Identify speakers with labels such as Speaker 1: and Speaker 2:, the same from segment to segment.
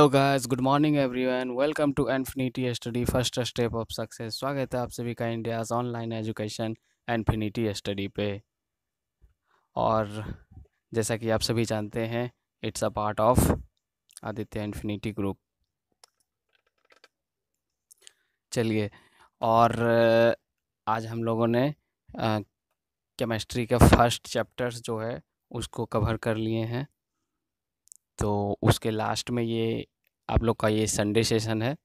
Speaker 1: Hello guys, good morning everyone. Welcome to Infinity Study first step of success. स्वागत है आप सभी का India's online education Infinity Study पे। और जैसा कि आप सभी जानते हैं, it's a part of Aditya Infinity group. चलिए, और आज हम लोगों ने केमिस्ट्री का फर्स्ट चैप्टर्स जो है उसको कवर कर लिए हैं। तो उसके लास्ट में ये आप लोग का ये संडे सेशन है,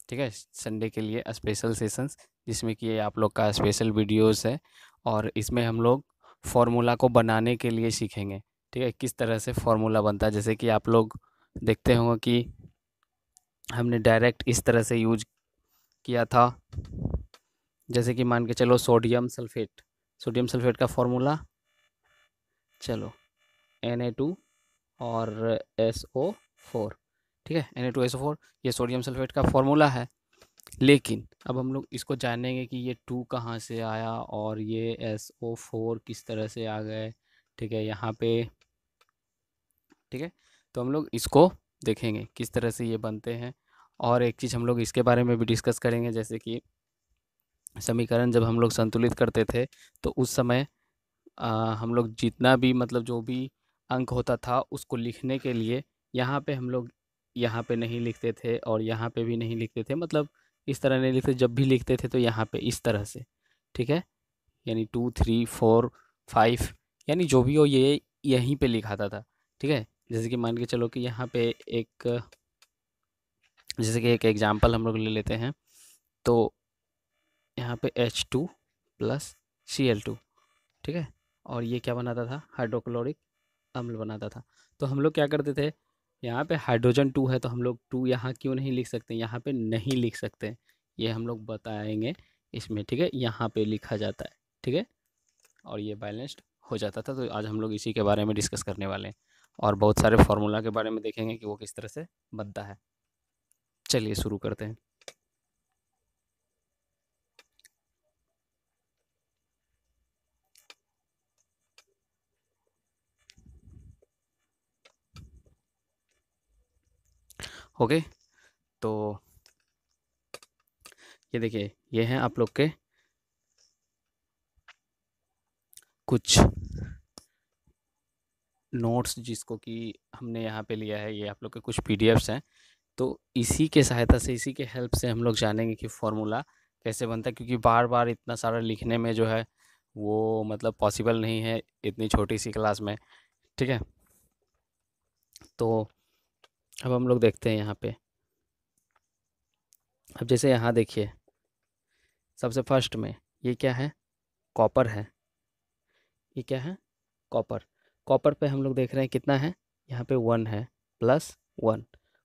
Speaker 1: ठीक है। संडे के लिए स्पेशल सेशंस, जिसमें कि ये आप लोग का स्पेशल वीडियोस है। और इसमें हम लोग फार्मूला को बनाने के लिए सीखेंगे, ठीक है, किस तरह से फार्मूला बनता है। जैसे कि आप लोग देखते होंगे कि हमने डायरेक्ट इस तरह से यूज किया था। जैसे कि मान के चलो सोडियम सल्फेट का फार्मूला, चलो Na2 और SO4, ठीक है। Na2SO4 ये सोडियम सल्फेट का फार्मूला है। लेकिन अब हम लोग इसको जानेंगे कि ये 2 कहाँ से आया और ये SO4 किस तरह से आ गए, ठीक है, यहाँ पे, ठीक है। तो हम लोग इसको देखेंगे किस तरह से ये बनते हैं। और एक चीज़ हम लोग इसके बारे में भी डिस्कस करेंगे, जैसे कि समीकरण जब हम लोग संतुलित करते थे तो उस समय हम लोग जितना भी मतलब जो भी अंक होता था उसको लिखने के लिए यहाँ पे हम लोग यहाँ पे नहीं लिखते थे और यहाँ पे भी नहीं लिखते थे। मतलब इस तरह नहीं लिखते, जब भी लिखते थे तो यहाँ पे इस तरह से, ठीक है। यानी 2 3 4 5, यानी जो भी हो ये यहीं पे लिखाता था, ठीक है। जैसे कि मान के चलो कि यहाँ पे जैसे कि एक एग्जाम्पल हम लोग ले लेते हैं। तो यहाँ पे H2 प्लस Cl2, ठीक है। और ये क्या बनाता था, हाइड्रोक्लोरिक अम्ल बनाता था। तो हम लोग क्या करते थे, यहाँ पे हाइड्रोजन 2 है तो हम लोग 2 यहाँ क्यों नहीं लिख सकते, यहाँ पे नहीं लिख सकते, ये हम लोग बताएंगे इसमें, ठीक है। यहाँ पे लिखा जाता है, ठीक है, और ये बैलेंस्ड हो जाता था। तो आज हम लोग इसी के बारे में डिस्कस करने वाले हैं और बहुत सारे फार्मूला के बारे में देखेंगे कि वो किस तरह से बनता है। चलिए शुरू करते हैं। ओके, तो ये देखिए, ये हैं आप लोग के कुछ नोट्स, जिसको कि हमने यहाँ पे लिया है। ये आप लोग के कुछ पीडीएफ्स हैं। तो इसी के सहायता से, इसी के हेल्प से हम लोग जानेंगे कि फार्मूला कैसे बनता है, क्योंकि बार बार इतना सारा लिखने में जो है वो मतलब पॉसिबल नहीं है इतनी छोटी सी क्लास में, ठीक है। तो अब हम लोग देखते हैं यहाँ पे। अब जैसे यहाँ देखिए, सबसे फर्स्ट में ये क्या है, कॉपर है। ये क्या है, कॉपर। कॉपर पे हम लोग देख रहे हैं कितना है, यहाँ पे 1 है, +1।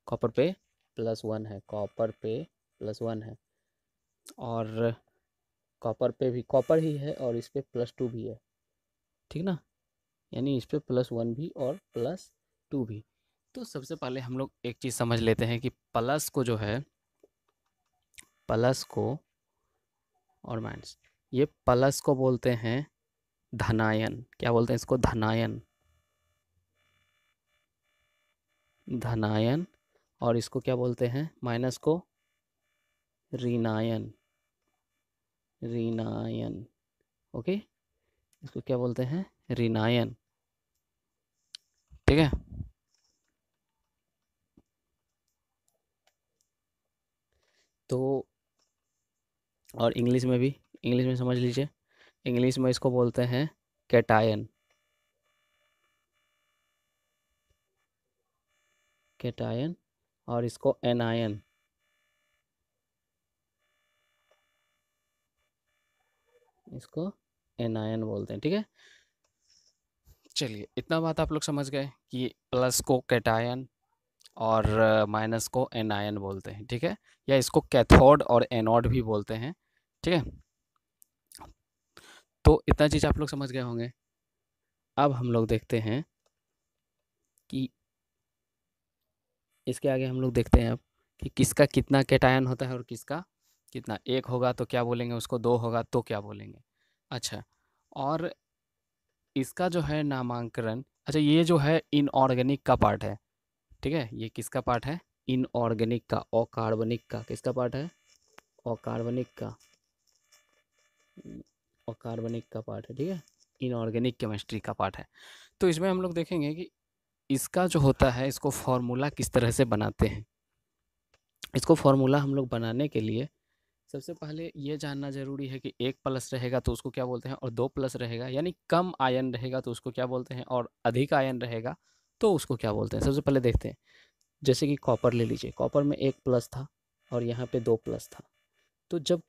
Speaker 1: कॉपर पे +1 है, कॉपर पे +1 है। और कॉपर पे भी कॉपर ही है और इस पे +2 भी है, ठीक ना। यानी इस पे +1 भी और +2 भी। तो सबसे पहले हम लोग एक चीज़ समझ लेते हैं कि प्लस को जो है, प्लस को और माइनस, ये प्लस को बोलते हैं धनायन। क्या बोलते हैं इसको, धनायन, धनायन। और इसको क्या बोलते हैं, माइनस को ऋणायन, ऋणायन। ओके, इसको क्या बोलते हैं, ऋणायन, ठीक है। तो और इंग्लिश में भी, इंग्लिश में समझ लीजिए, इंग्लिश में इसको बोलते हैं कैटायन, कैटायन। और इसको एनायन, इसको एनायन बोलते हैं, ठीक है। चलिए, इतना बात आप लोग समझ गए कि प्लस को कैटायन और माइनस को एनायन बोलते हैं, ठीक है। या इसको कैथोड और एनोड भी बोलते हैं, ठीक है। तो इतना चीज़ आप लोग समझ गए होंगे। अब हम लोग देखते हैं कि इसके आगे हम लोग देखते हैं अब कि किसका कितना कैटायन होता है और किसका कितना। एक होगा तो क्या बोलेंगे उसको, दो होगा तो क्या बोलेंगे। अच्छा, और इसका जो है नामांकन, अच्छा ये जो है इनऑर्गेनिक का पार्ट है, ठीक है। ये किसका पार्ट है, इनऑर्गेनिक का, अकार्बनिक का, किसका पार्ट है? अकार्बनिक का, अकार्बनिक का पार्ट है, ठीक है, इनऑर्गेनिक केमिस्ट्री का पार्ट है। तो इसमें हम लोग देखेंगे कि इसका जो होता है, इसको फॉर्मूला किस तरह से बनाते हैं। इसको फॉर्मूला हम लोग बनाने के लिए सबसे पहले ये जानना ज़रूरी है कि 1 प्लस रहेगा तो उसको क्या बोलते हैं, और 2 प्लस रहेगा यानी कम आयन रहेगा तो उसको क्या बोलते हैं, और अधिक आयन रहेगा तो उसको क्या बोलते हैं। सबसे पहले देखते हैं, जैसे कि कॉपर ले लीजिए, कॉपर में 1 प्लस था और यहाँ पे 2 प्लस था। तो जब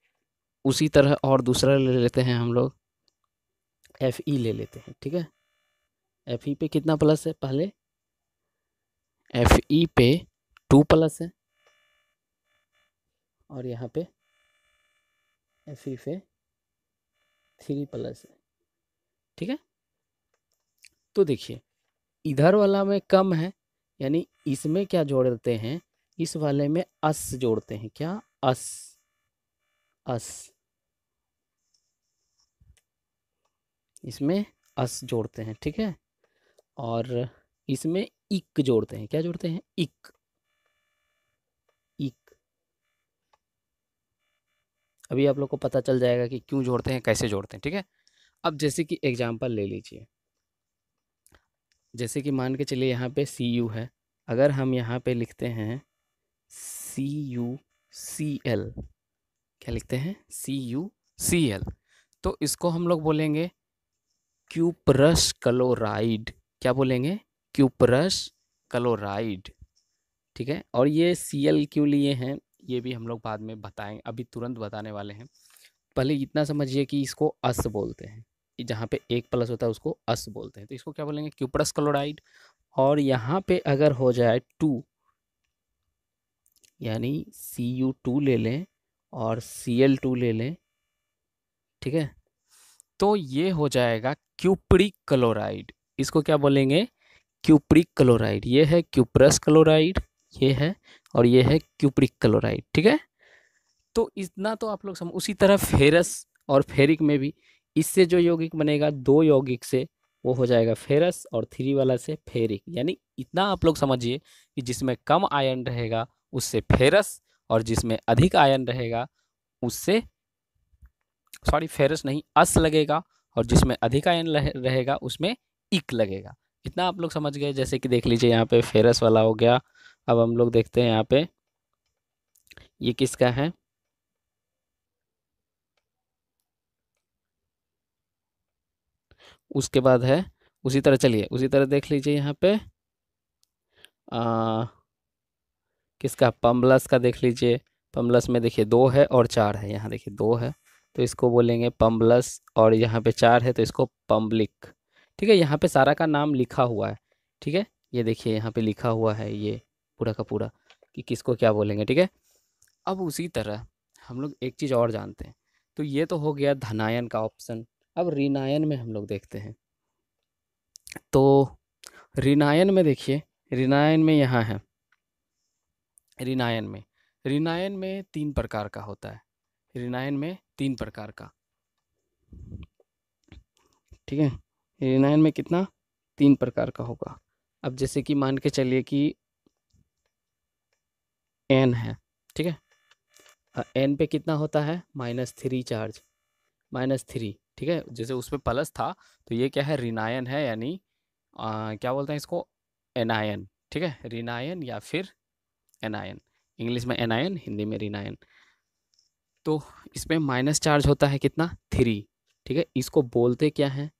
Speaker 1: उसी तरह और दूसरा ले लेते हैं हम लोग, Fe ले लेते हैं, ठीक है। Fe पे कितना प्लस है? पहले Fe पे 2 प्लस है और यहाँ पे Fe पे 3 प्लस है, ठीक है। तो देखिए इधर वाला में कम है, यानी इसमें क्या जोड़ते हैं, इस वाले में अस जोड़ते हैं। क्या? अस, अस, इसमें अस जोड़ते हैं, ठीक है। और इसमें इक जोड़ते हैं। क्या जोड़ते हैं? इक, इक। अभी आप लोग को पता चल जाएगा कि क्यों जोड़ते हैं, कैसे जोड़ते हैं, ठीक है। अब जैसे कि एग्जाम्पल ले लीजिए, जैसे कि मान के चलिए यहाँ पे Cu है, अगर हम यहाँ पे लिखते हैं CuCl, क्या लिखते हैं? CuCl, तो इसको हम लोग बोलेंगे क्यूपरस क्लोराइड। क्या बोलेंगे? क्यूपरस क्लोराइड, ठीक है। और ये Cl क्यों लिए हैं ये भी हम लोग बाद में बताएं, अभी तुरंत बताने वाले हैं। पहले इतना समझिए कि इसको अस बोलते हैं, जहाँ पे 1 प्लस होता है उसको अस बोलते हैं, तो इसको क्या बोलेंगे? Cuprous chloride. और यहाँ पे अगर हो जाए 2, यानी Cu2 ले लें और Cl2 ले लें, ठीक है, तो ये हो जाएगा क्यूपरिक क्लोराइड। इसको क्या बोलेंगे? Cupric chloride. ये है क्यूपरस क्लोराइड, ये है, और ये है क्यूपरिक क्लोराइड, ठीक है। तो इतना तो आप लोग समझ। उसी तरह फेरस और फेरिक में भी इससे जो यौगिक बनेगा, 2 यौगिक से, वो हो जाएगा फेरस, और 3 वाला से फेरिक। यानी इतना आप लोग समझिए कि जिसमें कम आयन रहेगा उससे फेरस, और जिसमें अधिक आयन रहेगा उससे, सॉरी फेरस नहीं, अस लगेगा, और जिसमें अधिक आयन रहेगा उसमें इक लगेगा। इतना आप लोग समझ गए। जैसे कि देख लीजिए यहाँ पे फेरस वाला हो गया। अब हम लोग देखते हैं यहाँ पे ये किसका है। उसके बाद है, उसी तरह चलिए उसी तरह देख लीजिए यहाँ पे आ, किसका? पम्बलस का देख लीजिए। पम्बलस में देखिए 2 है और 4 है, यहाँ देखिए 2 है तो इसको बोलेंगे पम्बलस, और यहाँ पे 4 है तो इसको पम्बलिक, ठीक है। यहाँ पे सारा का नाम लिखा हुआ है, ठीक है। ये देखिए यहाँ पे लिखा हुआ है ये पूरा का पूरा कि किसको क्या बोलेंगे, ठीक है। अब उसी तरह हम लोग एक चीज़ और जानते हैं। तो ये तो हो गया धनायन का ऑप्शन। अब ऋणायन में हम लोग देखते हैं। तो ऋणायन में देखिए, ऋणायन में यहाँ है, ऋणायन में, ऋणायन में 3 प्रकार का होता है। ऋणायन में 3 प्रकार का, ठीक है। ऋणायन में कितना? 3 प्रकार का होगा। अब जैसे कि मान के चलिए कि N है, ठीक है। N पे कितना होता है? -3 चार्ज, -3, ठीक है। जैसे उस पर प्लस था तो ये क्या है? ऋणायन है, यानी क्या बोलते हैं इसको? एनायन, ठीक है। ऋणायन या फिर एनायन, इंग्लिश में एनायन, हिंदी में ऋणायन। तो इसमें माइनस चार्ज होता है कितना? 3, ठीक है। इसको बोलते क्या है?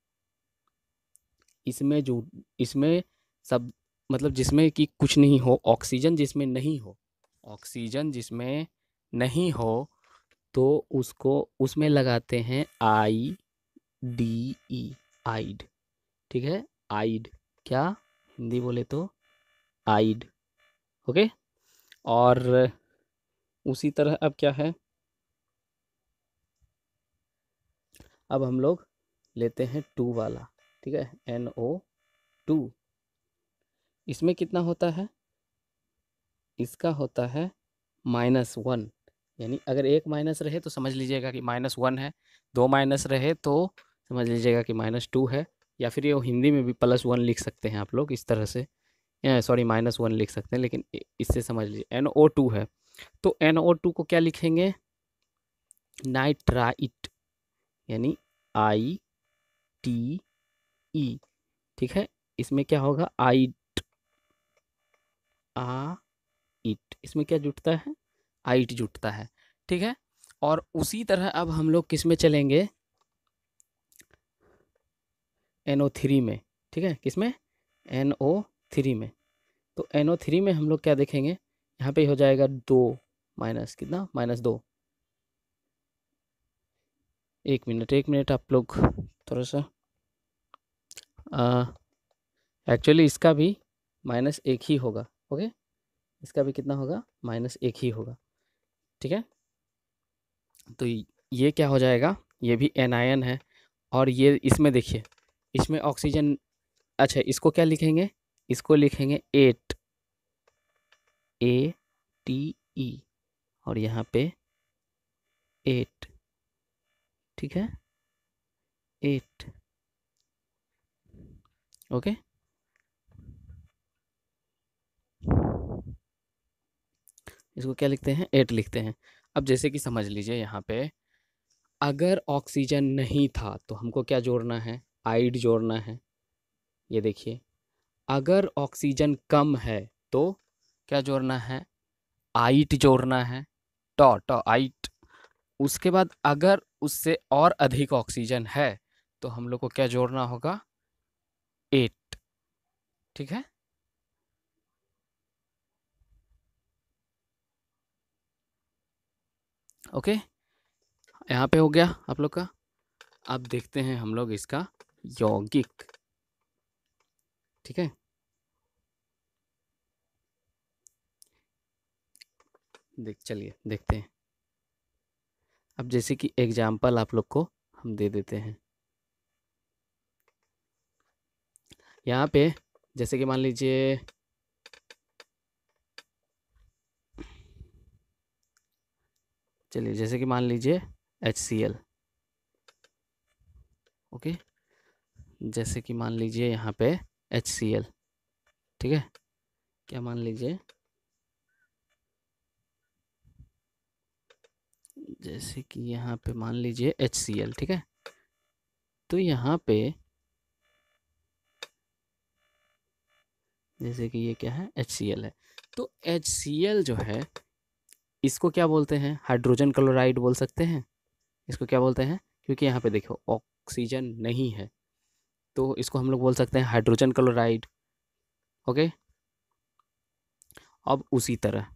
Speaker 1: इसमें जो, इसमें सब, मतलब जिसमें कि कुछ नहीं हो, ऑक्सीजन जिसमें नहीं हो, ऑक्सीजन जिसमें नहीं हो, तो उसको उसमें लगाते हैं IDE, आइड, ठीक है। आइड, क्या हिंदी बोले तो आइड, ओके। और उसी तरह अब क्या है, अब हम लोग लेते हैं 2 वाला, ठीक है, NO2। इसमें कितना होता है? इसका होता है -1, यानी अगर एक माइनस रहे तो समझ लीजिएगा कि -1 है, 2 माइनस रहे तो समझ लीजिएगा कि -2 है, या फिर ये हिंदी में भी +1 लिख सकते हैं आप लोग इस तरह से सॉरी -1 लिख सकते हैं, लेकिन इससे समझ लीजिए NO2 है, तो NO2 को क्या लिखेंगे, नाइट्राइट, यानी ITE, ठीक है। इसमें क्या होगा, आइट, इसमें क्या जुटता है, आइट जुटता है, ठीक है। और उसी तरह अब हम लोग किस में चलेंगे, NO3 में, ठीक है, किस में, NO3 में। तो NO3 में हम लोग क्या देखेंगे, यहाँ पे हो जाएगा 2 माइनस कितना, -2। एक मिनट आप लोग थोड़ा सा, एक्चुअली इसका भी -1 ही होगा, ओके, इसका भी कितना होगा, -1 ही होगा, ठीक है। तो ये क्या हो जाएगा, ये भी एनायन है, और ये इसमें देखिए, इसमें ऑक्सीजन, अच्छा इसको क्या लिखेंगे, इसको लिखेंगे 8, ATE, और यहाँ पे 8, ठीक है, 8, ओके। इसको क्या लिखते हैं, 8 लिखते हैं। अब जैसे कि समझ लीजिए यहाँ पे, अगर ऑक्सीजन नहीं था तो हमको क्या जोड़ना है, आइड जोड़ना है, ये देखिए। अगर ऑक्सीजन कम है तो क्या जोड़ना है, आइट जोड़ना है, टॉ टॉ आइट। उसके बाद अगर उससे और अधिक ऑक्सीजन है तो हम लोग को क्या जोड़ना होगा, 8, ठीक है। ओके, यहाँ पे हो गया आप लोग का। अब देखते हैं हम लोग इसका यौगिक, ठीक है। चलिए देखते हैं। अब जैसे कि एग्जाम्पल आप लोग को हम दे देते हैं, यहाँ पे जैसे कि मान लीजिए, चलिए जैसे कि मान लीजिए HCl, ओके, जैसे कि मान लीजिए यहाँ पे HCl, ठीक है, क्या मान लीजिए, जैसे कि यहाँ पे मान लीजिए HCl, ठीक है। तो यहाँ पे जैसे कि ये क्या है, HCl है, तो HCl जो है, इसको क्या बोलते हैं, हाइड्रोजन क्लोराइड बोल सकते हैं। इसको क्या बोलते हैं, क्योंकि यहाँ पे देखो ऑक्सीजन नहीं है, तो इसको हम लोग बोल सकते हैं हाइड्रोजन क्लोराइड, ओके। अब उसी तरह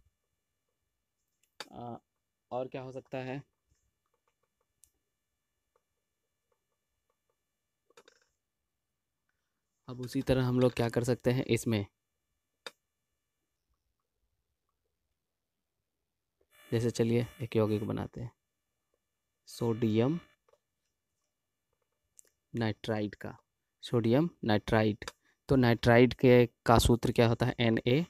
Speaker 1: और क्या हो सकता है, अब उसी तरह हम लोग क्या कर सकते हैं इसमें, जैसे चलिए एक यौगिक बनाते हैं सोडियम नाइट्राइड का, सोडियम नाइट्राइड। तो नाइट्राइड के का सूत्र क्या होता है, Na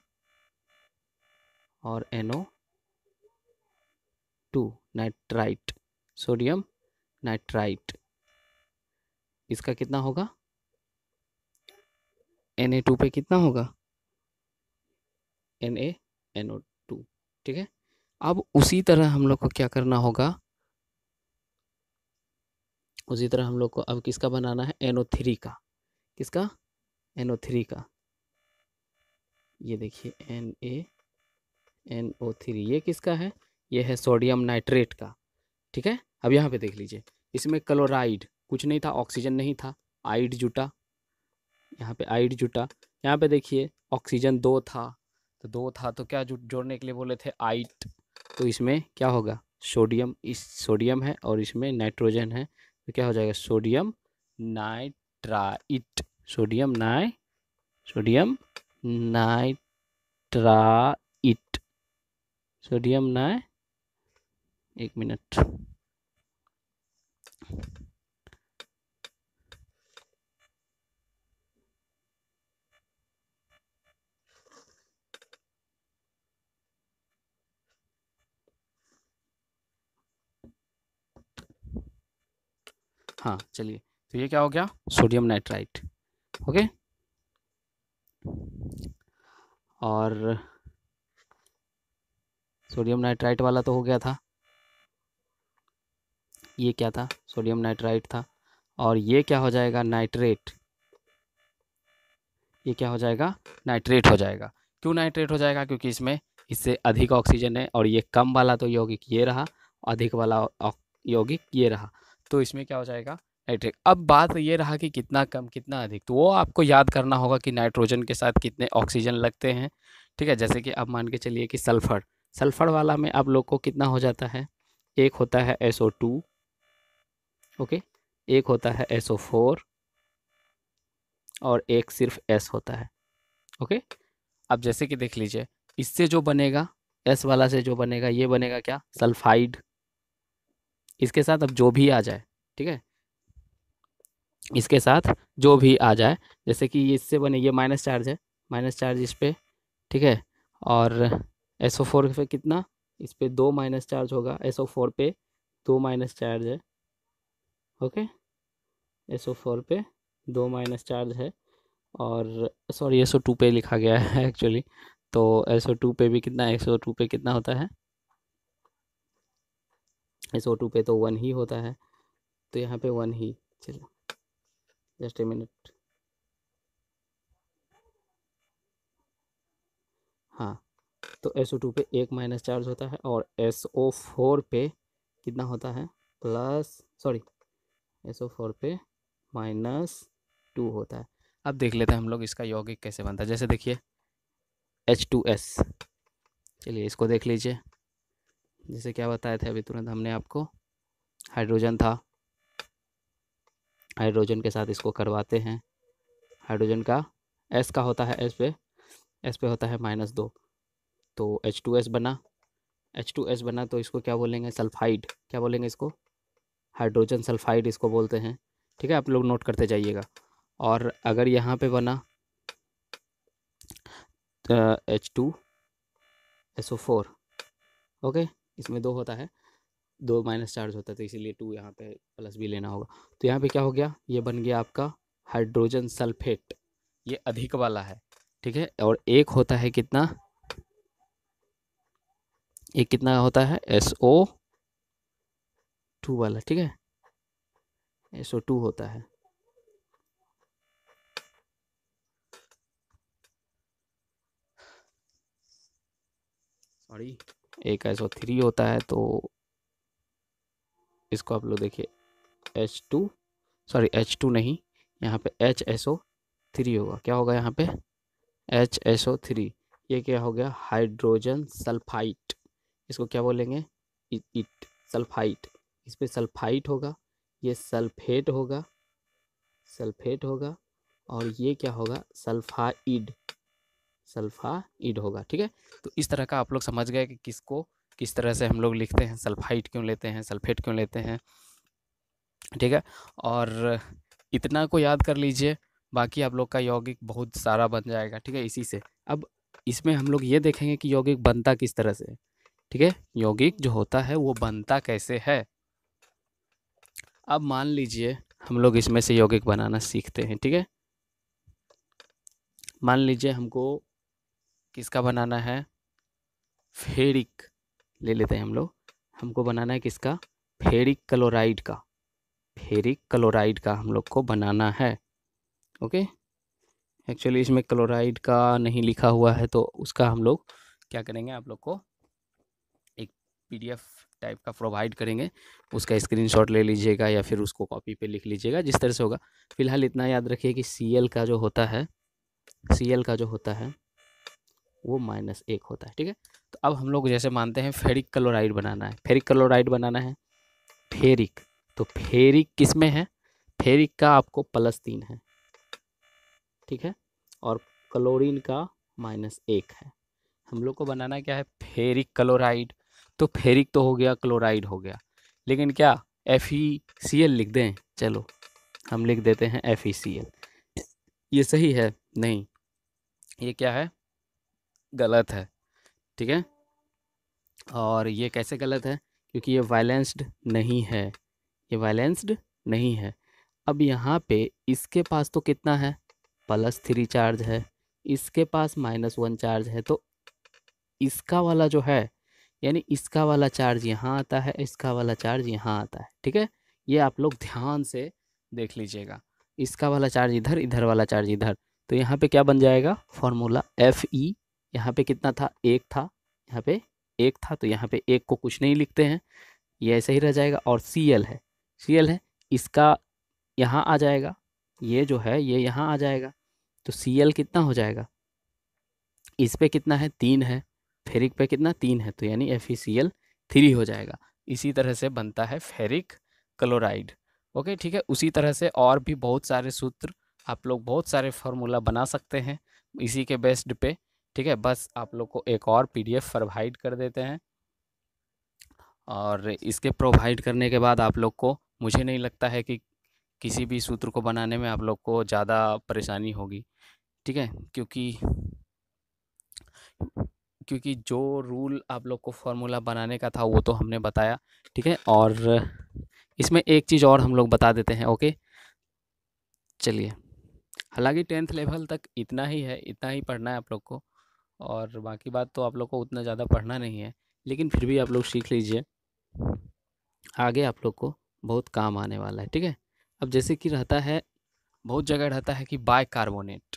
Speaker 1: और NO2, नाइट्राइट, सोडियम नाइट्राइट। इसका कितना होगा, Na2 पे कितना होगा, NaNO2, ठीक है। अब उसी तरह हम लोग को क्या करना होगा, उसी तरह हम लोग को अब किसका बनाना है, NO3 का, किसका, NO3 का। ये देखिए NaNO3, ये किसका है, ये है सोडियम नाइट्रेट का, ठीक है। अब यहाँ पे देख लीजिए, इसमें क्लोराइड कुछ नहीं था, ऑक्सीजन नहीं था, आइड जुटा, यहाँ पे आइड जुटा। यहाँ पे देखिए ऑक्सीजन 2 था, तो 2 था तो क्या जोड़ने के लिए बोले थे, आइट। तो इसमें क्या होगा, सोडियम, इस सोडियम है और इसमें नाइट्रोजन है, तो क्या हो जाएगा, sodium nitrite, sodium sodium nitrite, sodium नाइ, एक मिनट, हाँ चलिए, तो ये क्या हो गया, सोडियम नाइट्राइट, ओके। और सोडियम नाइट्राइट वाला तो हो गया था, ये क्या था, सोडियम नाइट्राइट था। और ये क्या हो जाएगा, नाइट्रेट, ये क्या हो जाएगा, नाइट्रेट हो जाएगा। क्यों नाइट्रेट हो जाएगा, क्योंकि इसमें इससे अधिक ऑक्सीजन है, और ये कम वाला तो यौगिक ये रहा, अधिक वाला यौगिक ये रहा, तो इसमें क्या हो जाएगा, नाइट्रेट। अब बात ये रहा कि कितना कम कितना अधिक, तो वो आपको याद करना होगा कि नाइट्रोजन के साथ कितने ऑक्सीजन लगते हैं। ठीक है, जैसे कि अब मान के चलिए कि सल्फर, सल्फर वाला में आप लोग को कितना हो जाता है, एक होता है SO2, ओके, एक होता है SO4, और एक सिर्फ S होता है, ओके। अब जैसे कि देख लीजिए, इससे जो बनेगा, S वाला से जो बनेगा, ये बनेगा क्या, सल्फाइड। इसके साथ अब जो भी आ जाए, ठीक है, इसके साथ जो भी आ जाए, जैसे कि इससे बने, ये माइनस चार्ज है, माइनस चार्ज इस पे, ठीक है, और SO4 पे कितना, इस पे 2 माइनस चार्ज होगा, SO4 पे 2 माइनस चार्ज है, ओके, SO4 पे 2 माइनस चार्ज है, और सॉरी SO2 पे लिखा गया है एक्चुअली, तो SO2 पे भी कितना, SO2 पे कितना होता है, SO2 पे तो 1 ही होता है, तो यहाँ पे 1 ही, चलो जस्ट ए मिनट, हाँ, तो SO2 पे 1 माइनस चार्ज होता है, और SO4 पे कितना होता है, प्लस, सॉरी SO4 पे -2 होता है। अब देख लेते हैं हम लोग इसका यौगिक कैसे बनता है। जैसे देखिए H2S, चलिए इसको देख लीजिए, जैसे क्या बताया था अभी तुरंत हमने आपको, हाइड्रोजन था, हाइड्रोजन के साथ इसको करवाते हैं, हाइड्रोजन का S का होता है, S पे होता है -2, तो H2S बना, H2S बना, तो इसको क्या बोलेंगे, सल्फाइड, क्या बोलेंगे इसको, हाइड्रोजन सल्फाइड इसको बोलते हैं। ठीक है, आप लोग नोट करते जाइएगा। और अगर यहाँ पे बना H2SO4, ओके, इसमें 2 होता है, 2 माइनस चार्ज होता है, तो इसीलिए 2 यहाँ पे प्लस भी लेना होगा। तो यहाँ पे क्या हो गया, ये बन गया आपका हाइड्रोजन सल्फेट, ये अधिक वाला है, ठीक है। और एक होता है कितना, एक कितना होता है, SO2 वाला, ठीक है, SO2 होता है, सॉरी, एक SO3 होता है, तो इसको आप लोग देखिए, H2, सॉरी H2 नहीं, यहाँ पे HSO3 होगा, क्या होगा यहाँ पे, HSO3, ये क्या हो गया, हाइड्रोजन सल्फाइट, इसको क्या बोलेंगे, इट सल्फाइट, इस पे सल्फाइट होगा, ये सल्फेट होगा, सल्फेट होगा, और ये क्या होगा, सल्फाइड, सल्फाइड होगा, ठीक है। तो इस तरह का आप लोग समझ गए कि किसको किस तरह से हम लोग लिखते हैं, सल्फाइड क्यों लेते हैं, सल्फेट क्यों लेते हैं, ठीक है। और इतना को याद कर लीजिए, बाकी आप लोग का यौगिक बहुत सारा बन जाएगा, ठीक है, इसी से। अब इसमें हम लोग ये देखेंगे कि यौगिक बनता किस तरह से है, ठीक है, यौगिक जो होता है वो बनता कैसे है। अब मान लीजिए हम लोग इसमें से यौगिक बनाना सीखते हैं, ठीक है, मान लीजिए हमको किसका बनाना है, फेरिक ले लेते हैं हम लोग, हमको बनाना है किसका, फेरिक क्लोराइड का, फेरिक क्लोराइड का हम लोग को बनाना है, ओके। एक्चुअली इसमें क्लोराइड का नहीं लिखा हुआ है, तो उसका हम लोग क्या करेंगे, आप लोग को एक PDF टाइप का प्रोवाइड करेंगे, उसका स्क्रीनशॉट ले लीजिएगा, या फिर उसको कॉपी पे लिख लीजिएगा, जिस तरह से होगा। फिलहाल इतना याद रखिए कि Cl का जो होता है, Cl का जो होता है वो -1 होता है, ठीक है। तो अब हम लोग जैसे मानते हैं फेरिक क्लोराइड बनाना है, फेरिक क्लोराइड बनाना है, फेरिक, तो फेरिक किस में है, फेरिक का आपको +3 है, ठीक है, और क्लोरीन का -1 है। हम लोग को बनाना क्या है, फेरिक क्लोराइड, तो फेरिक तो हो गया, क्लोराइड हो गया, लेकिन क्या FeCl लिख दें, चलो हम लिख देते हैं FeCl, ये सही है, नहीं, ये क्या है, गलत है, ठीक है। और ये कैसे गलत है, क्योंकि ये वाइलेंस्ड नहीं है, ये वाइलेंस्ड नहीं है। अब यहाँ पे इसके पास तो कितना है, +3 चार्ज है, इसके पास -1 चार्ज है, तो इसका वाला जो है, यानी इसका वाला चार्ज यहाँ आता है, इसका वाला चार्ज यहाँ आता है, ठीक है। ये आप लोग ध्यान से देख लीजिएगा, इसका वाला चार्ज इधर, इधर वाला चार्ज इधर। तो यहाँ पे क्या बन जाएगा फॉर्मूला, एफ ई, यहाँ पे कितना था, 1 था, यहाँ पे 1 था, तो यहाँ पे 1 को कुछ नहीं लिखते हैं, ये ऐसे ही रह जाएगा। और सी एल है, सी एल है, इसका यहाँ आ जाएगा, ये जो है ये यहाँ आ जाएगा, तो सी एल कितना हो जाएगा, इस पे कितना है, 3 है, फेरिक पे कितना, 3 है, तो यानी FeCl3 हो जाएगा। इसी तरह से बनता है फेरिक क्लोराइड। ओके, ठीक है। उसी तरह से और भी बहुत सारे सूत्र, आप लोग बहुत सारे फार्मूला बना सकते हैं इसी के बेस्ड पे, ठीक है। बस आप लोग को एक और PDF प्रोवाइड कर देते हैं, और इसके प्रोवाइड करने के बाद आप लोग को, मुझे नहीं लगता है कि किसी भी सूत्र को बनाने में आप लोग को ज़्यादा परेशानी होगी, ठीक है। क्योंकि जो रूल आप लोग को फार्मूला बनाने का था वो तो हमने बताया, ठीक है। और इसमें एक चीज़ और हम लोग बता देते हैं, ओके। चलिए, हालांकि 10th लेवल तक इतना ही है, इतना ही पढ़ना है आप लोग को, और बाकी बात तो आप लोग को उतना ज़्यादा पढ़ना नहीं है, लेकिन फिर भी आप लोग सीख लीजिए, आगे आप लोग को बहुत काम आने वाला है, ठीक है। अब जैसे कि रहता है, बहुत जगह रहता है कि बाय कार्बोनेट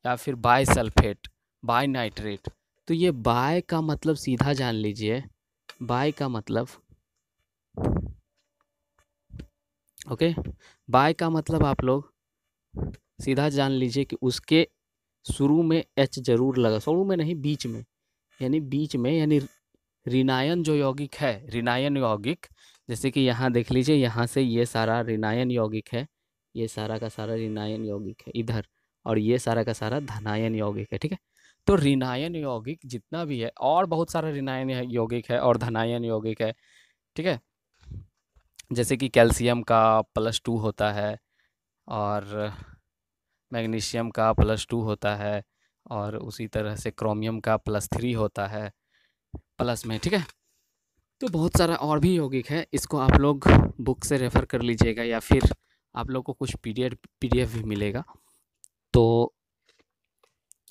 Speaker 1: या फिर बाय सल्फेट, बाय नाइट्रेट। तो ये बाय का मतलब सीधा जान लीजिए, बाय का मतलब, ओके, बाय का मतलब आप लोग सीधा जान लीजिए कि उसके शुरू में H जरूर लगा, शुरू में नहीं, बीच में, यानी बीच में, यानी ऋणायन जो यौगिक है, ऋणायन यौगिक, जैसे कि यहाँ देख लीजिए, यहाँ से ये सारा ऋणायन यौगिक है, ये सारा का सारा ऋणायन यौगिक है इधर, और ये सारा का सारा धनायन यौगिक है, ठीक है। तो ऋणायन यौगिक जितना भी है, और बहुत सारा ऋणायन यौगिक है और धनायन यौगिक है, ठीक है। जैसे कि कैल्शियम का +2 होता है, और मैग्नीशियम का +2 होता है, और उसी तरह से क्रोमियम का +3 होता है प्लस में, ठीक है। तो बहुत सारा और भी यौगिक है, इसको आप लोग बुक से रेफ़र कर लीजिएगा, या फिर आप लोग को कुछ PDF भी मिलेगा। तो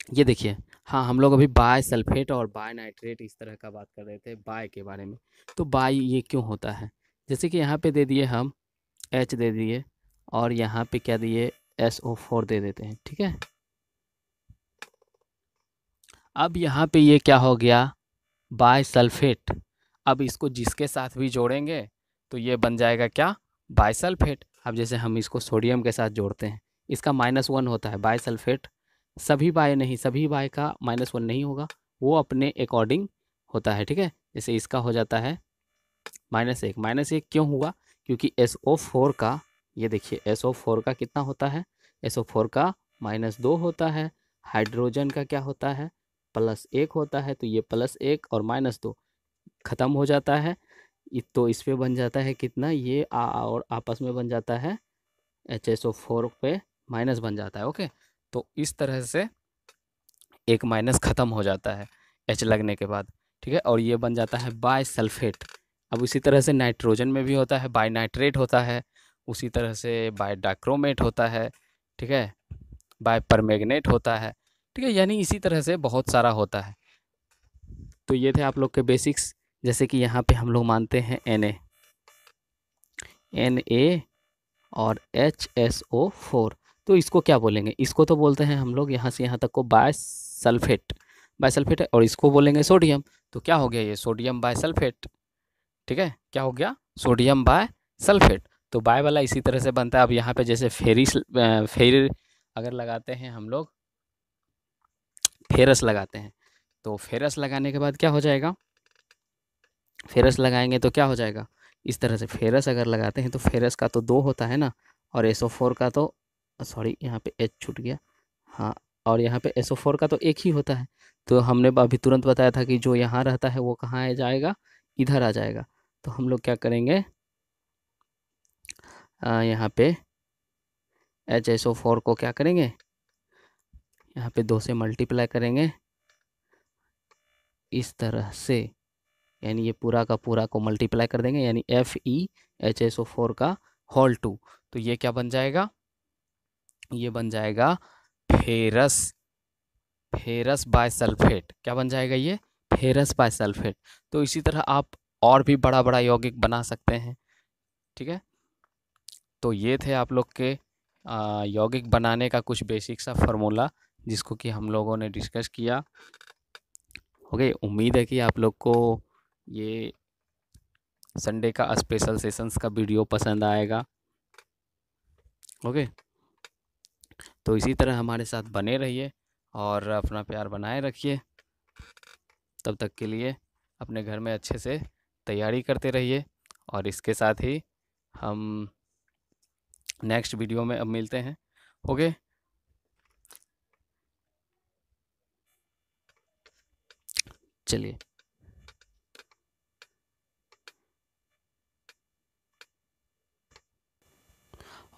Speaker 1: ये देखिए, हाँ, हम लोग अभी बाय सल्फेट और बाय नाइट्रेट इस तरह का बात कर रहे थे, बाय के बारे में। तो बाय ये क्यों होता है, जैसे कि यहाँ पे दे दिए हम H दे दिए, और यहाँ पे क्या दिए, SO4 दे देते हैं, ठीक है। अब यहाँ पे ये क्या हो गया, बाय सल्फेट। अब इसको जिसके साथ भी जोड़ेंगे तो ये बन जाएगा क्या, बाय सल्फेट। अब जैसे हम इसको सोडियम के साथ जोड़ते हैं, इसका -1 होता है बाय सल्फेट, सभी बाय नहीं, सभी बाय का -1 नहीं होगा, वो अपने अकॉर्डिंग होता है, ठीक है। जैसे इसका हो जाता है -1, -1 क्यों हुआ, क्योंकि SO4 का, ये देखिए SO4 का कितना होता है, SO4 का -2 होता है, हाइड्रोजन का क्या होता है, +1 होता है, तो ये +1 और -2 ख़त्म हो जाता है, तो इस पे बन जाता है कितना, ये और आपस में बन जाता है HSO4 पे माइनस बन जाता है, ओके। तो इस तरह से एक माइनस ख़त्म हो जाता है H लगने के बाद, ठीक है, और ये बन जाता है बाय सल्फेट। अब इसी तरह से नाइट्रोजन में भी होता है, बाय नाइट्रेट होता है, उसी तरह से बाय डाइक्रोमेट होता है, ठीक है, बाय परमैंगनेट होता है, ठीक है, यानी इसी तरह से बहुत सारा होता है। तो ये थे आप लोग के बेसिक्स। जैसे कि यहाँ पे हम लोग मानते हैं Na और HSO4, तो इसको क्या बोलेंगे, इसको तो बोलते हैं हम लोग यहाँ से यहाँ तक को बाय सल्फेट, है, और इसको बोलेंगे सोडियम। तो क्या हो गया, ये सोडियम बाय सल्फेट, ठीक है, क्या हो गया, सोडियम बाय सल्फेट। तो बाय वाला इसी तरह से बनता है। अब यहाँ पे जैसे फेर अगर लगाते हैं हम लोग, फेरस लगाते हैं, तो फेरस लगाने के बाद क्या हो जाएगा, फेरस लगाएंगे तो क्या हो जाएगा, इस तरह से फेरस अगर लगाते हैं तो फेरस का तो 2 होता है ना, और SO4 का तो, सॉरी यहाँ पे H छूट गया, हाँ, और यहाँ पे SO4 का तो 1 ही होता है। तो हमने अभी तुरंत बताया था कि जो यहाँ रहता है वो कहाँ आ जाएगा, इधर आ जाएगा। तो हम लोग क्या करेंगे, यहाँ पे HSO4 को क्या करेंगे, यहाँ पे 2 से मल्टीप्लाई करेंगे इस तरह से, यानी ये पूरा का पूरा को मल्टीप्लाई कर देंगे, यानी FeHSO4 का होल 2। तो ये क्या बन जाएगा, ये बन जाएगा फेरस फेरस बाय सल्फेट, क्या बन जाएगा ये? Ferrous bi sulphate. तो इसी तरह आप और भी बड़ा बड़ा यौगिक बना सकते हैं। ठीक है, तो ये थे आप लोग के यौगिक बनाने का कुछ बेसिक सा फार्मूला, जिसको कि हम लोगों ने डिस्कस किया। ओके, उम्मीद है कि आप लोग को ये संडे का स्पेशल सेशंस का वीडियो पसंद आएगा। ओके, तो इसी तरह हमारे साथ बने रहिए और अपना प्यार बनाए रखिए। तब तक के लिए अपने घर में अच्छे से तैयारी करते रहिए, और इसके साथ ही हम नेक्स्ट वीडियो में अब मिलते हैं। ओके, चलिए।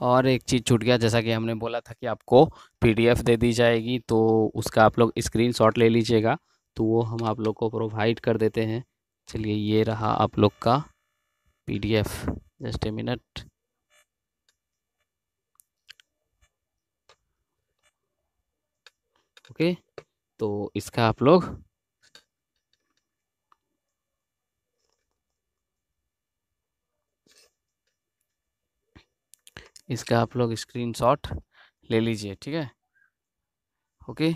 Speaker 1: और एक चीज़ छूट गया, जैसा कि हमने बोला था कि आपको पीडीएफ दे दी जाएगी, तो उसका आप लोग स्क्रीनशॉट ले लीजिएगा, तो वो हम आप लोग को प्रोवाइड कर देते हैं। चलिए, ये रहा आप लोग का PDF. Just a minute. Okay, तो इसका आप लोग स्क्रीनशॉट ले लीजिए। ठीक है, ओके।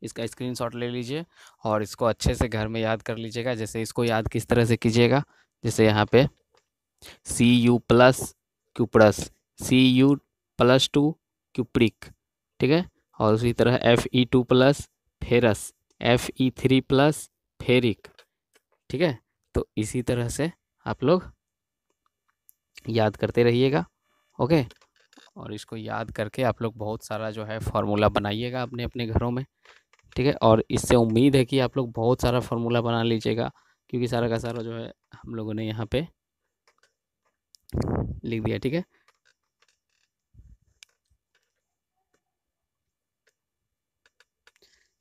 Speaker 1: इसका स्क्रीनशॉट ले लीजिए और इसको अच्छे से घर में याद कर लीजिएगा। जैसे इसको याद किस तरह से कीजिएगा, जैसे यहाँ पे Cu plus cuprous, Cu+2 cupric. ठीक है, और उसी तरह Fe2 plus ferrous, Fe3 plus ferric. ठीक है, तो इसी तरह से आप लोग याद करते रहिएगा। ओके, और इसको याद करके आप लोग बहुत सारा जो है फार्मूला बनाइएगा अपने अपने घरों में। ठीक है, और इससे उम्मीद है कि आप लोग बहुत सारा फार्मूला बना लीजिएगा, क्योंकि सारा का सारा जो है हम लोगों ने यहाँ पे लिख दिया। ठीक है,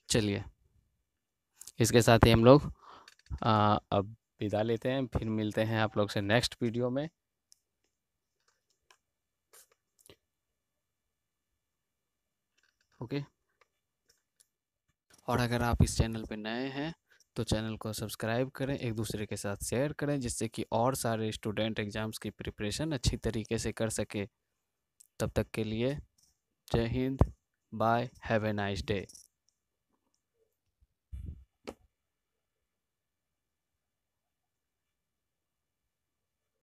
Speaker 1: चलिए, इसके साथ ही हम लोग अब विदा लेते हैं, फिर मिलते हैं आप लोग से नेक्स्ट वीडियो में। ओके, और अगर आप इस चैनल पे नए हैं तो चैनल को सब्सक्राइब करें, एक दूसरे के साथ शेयर करें, जिससे कि और सारे स्टूडेंट एग्ज़ाम्स की प्रिपरेशन अच्छी तरीके से कर सके। तब तक के लिए Jai Hind, bye, have a nice day.